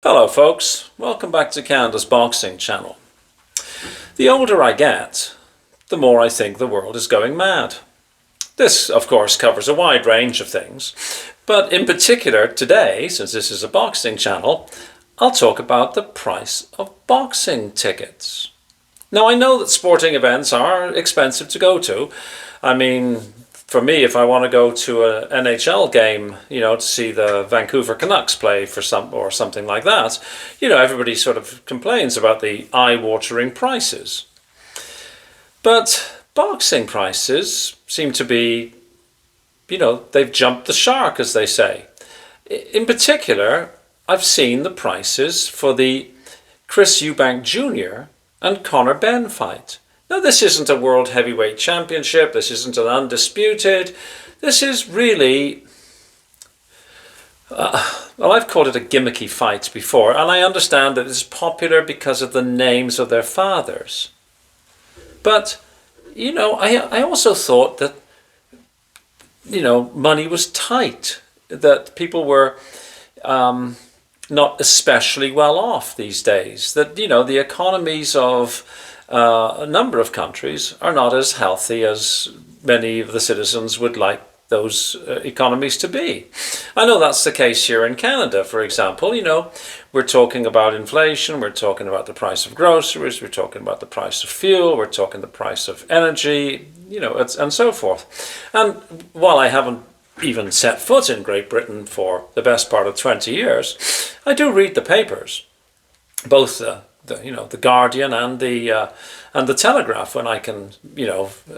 Hello folks, welcome back to Canada's boxing channel. The older I get, the more I think the world is going mad. This, of course, covers a wide range of things, but in particular today, since this is a boxing channel, I'll talk about the price of boxing tickets. Now I know that sporting events are expensive to go to. I mean, for me, if I want to go to an NHL game, to see the Vancouver Canucks play for something like that, everybody sort of complains about the eye-watering prices. But boxing prices seem to be, they've jumped the shark, as they say. In particular, I've seen the prices for the Eubank Jr. and Connor Benn fight. Now, this isn't a World Heavyweight Championship, this isn't an undisputed, this is really, well, I've called it a gimmicky fight before, and I understand that it's popular because of the names of their fathers. But, I also thought that, money was tight, that people were not especially well off these days, that, the economies of a number of countries are not as healthy as many of the citizens would like those economies to be. I know that's the case here in Canada, for example. We're talking about inflation, we're talking about the price of groceries, we're talking about the price of fuel, we're talking the price of energy, and so forth. And while I haven't even set foot in Great Britain for the best part of 20 years, I do read the papers, both the Guardian and the Telegraph, when I can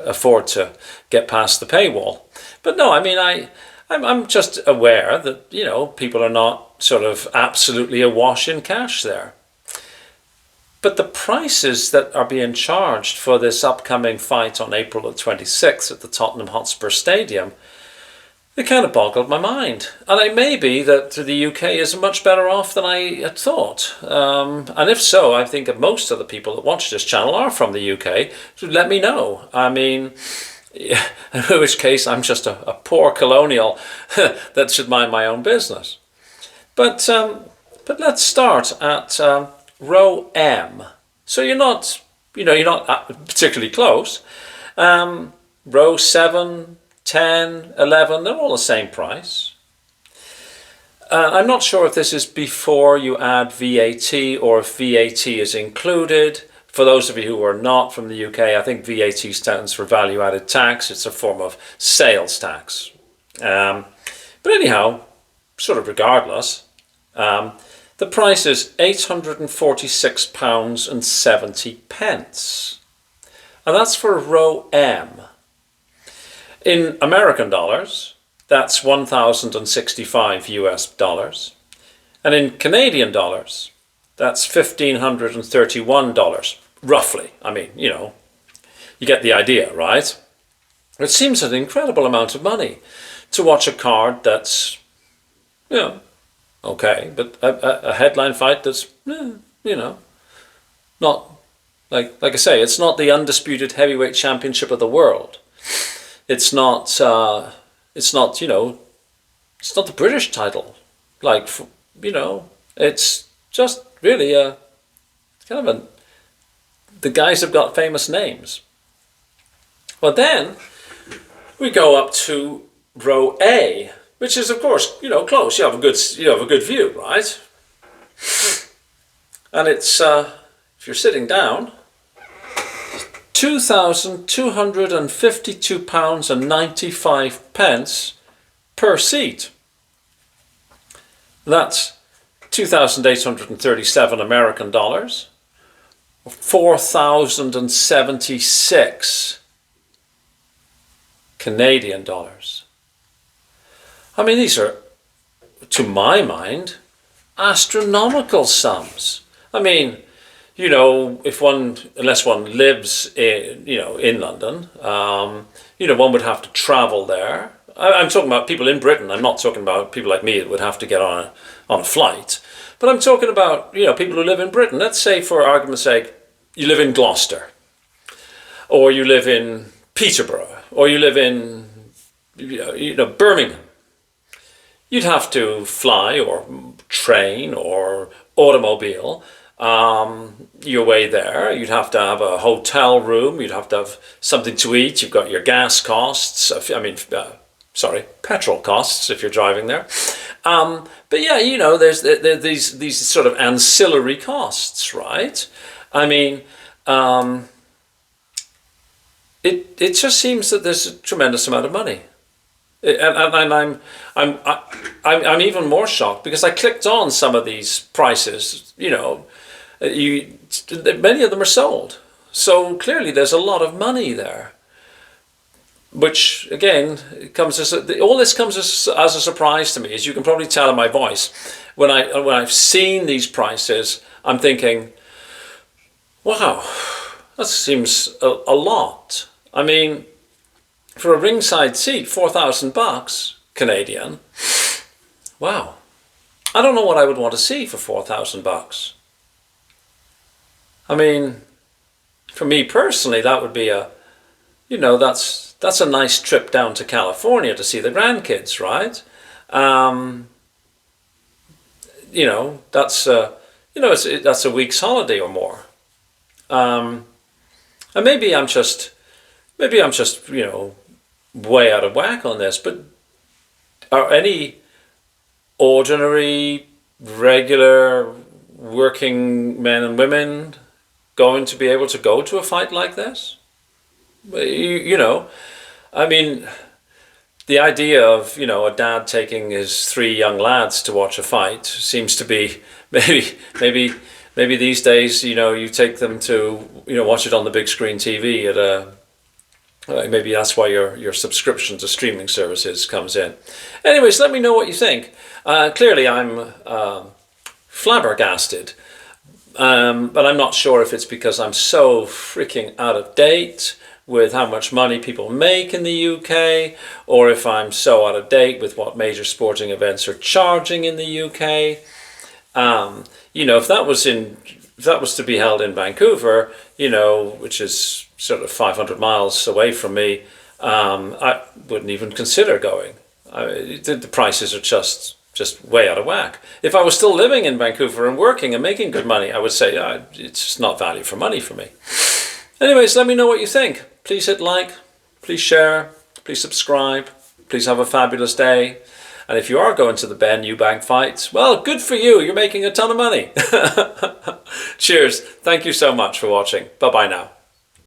afford to get past the paywall. But no, I mean I'm just aware that people are not sort of absolutely awash in cash there. But the prices that are being charged for this upcoming fight on April the 26th at the Tottenham Hotspur Stadium, it kind of boggled my mind. And it may be that the UK is much better off than I had thought. And if so, I think that most of the people that watch this channel are from the UK. So let me know. I mean, in which case I'm just a poor colonial that should mind my own business. But let's start at row M. So you're not particularly close. Row 7, 10, 11, they're all the same price. I'm not sure if this is before you add VAT or if VAT is included. For those of you who are not from the UK, I think VAT stands for value added tax. It's a form of sales tax. But anyhow, sort of regardless, the price is £846.70. And that's for row M. In American dollars, that's $1,065 US. And in Canadian dollars, that's $1,531, roughly. I mean, you get the idea, right? It seems an incredible amount of money to watch a card that's, okay, but a headline fight that's, not, like I say, it's not the undisputed heavyweight championship of the world. It's not the British title. It's just really the guys have got famous names. Well, then we go up to row A, which is of course, close. You have a good view, right? And it's, if you're sitting down, £2,252.95 per seat. That's 2,837 American dollars, 4,076 Canadian dollars. I mean, these are, to my mind, astronomical sums. I mean, unless one lives in London, one would have to travel there. I'm talking about people in Britain. I'm not talking about people like me that would have to get on a flight. But I'm talking about, people who live in Britain. Let's say, for argument's sake, you live in Gloucester, or you live in Peterborough, or you live in, Birmingham. You'd have to fly or train or automobile, your way there. You'd have to have a hotel room. You'd have to have something to eat. You've got your gas costs. Sorry, petrol costs if you're driving there. But yeah, you know, there's these sort of ancillary costs, right? I mean, it just seems that there's a tremendous amount of money. And I'm even more shocked because I clicked on some of these prices. You know, many of them are sold, so clearly there's a lot of money there. Which again comes all this comes as a surprise to me, as you can probably tell in my voice. When I've seen these prices, I'm thinking, wow, that seems a lot. I mean, for a ringside seat, $4,000 Canadian. Wow, I don't know what I would want to see for $4,000. I mean, for me personally, that would be that's a nice trip down to California to see the grandkids, right? That's a week's holiday or more. And maybe I'm just way out of whack on this, but are any ordinary, regular, working men and women going to be able to go to a fight like this? I mean, the idea of, a dad taking his 3 young lads to watch a fight seems to be maybe these days, you take them to, watch it on the big screen TV at maybe that's why your subscription to streaming services comes in. Anyways, let me know what you think. Clearly, I'm flabbergasted, but I'm not sure if it's because I'm so freaking out of date with how much money people make in the UK, or if I'm so out of date with what major sporting events are charging in the UK. If that was to be held in Vancouver, which is sort of 500 miles away from me, I wouldn't even consider going. The prices are just way out of whack. If I was still living in Vancouver and working and making good money, I would say it's just not value for money for me. Anyways, let me know what you think. Please hit like, please share, please subscribe, please have a fabulous day. And if you are going to the Benn Eubank fights, well, good for you. You're making a ton of money. Cheers. Thank you so much for watching. Bye-bye now.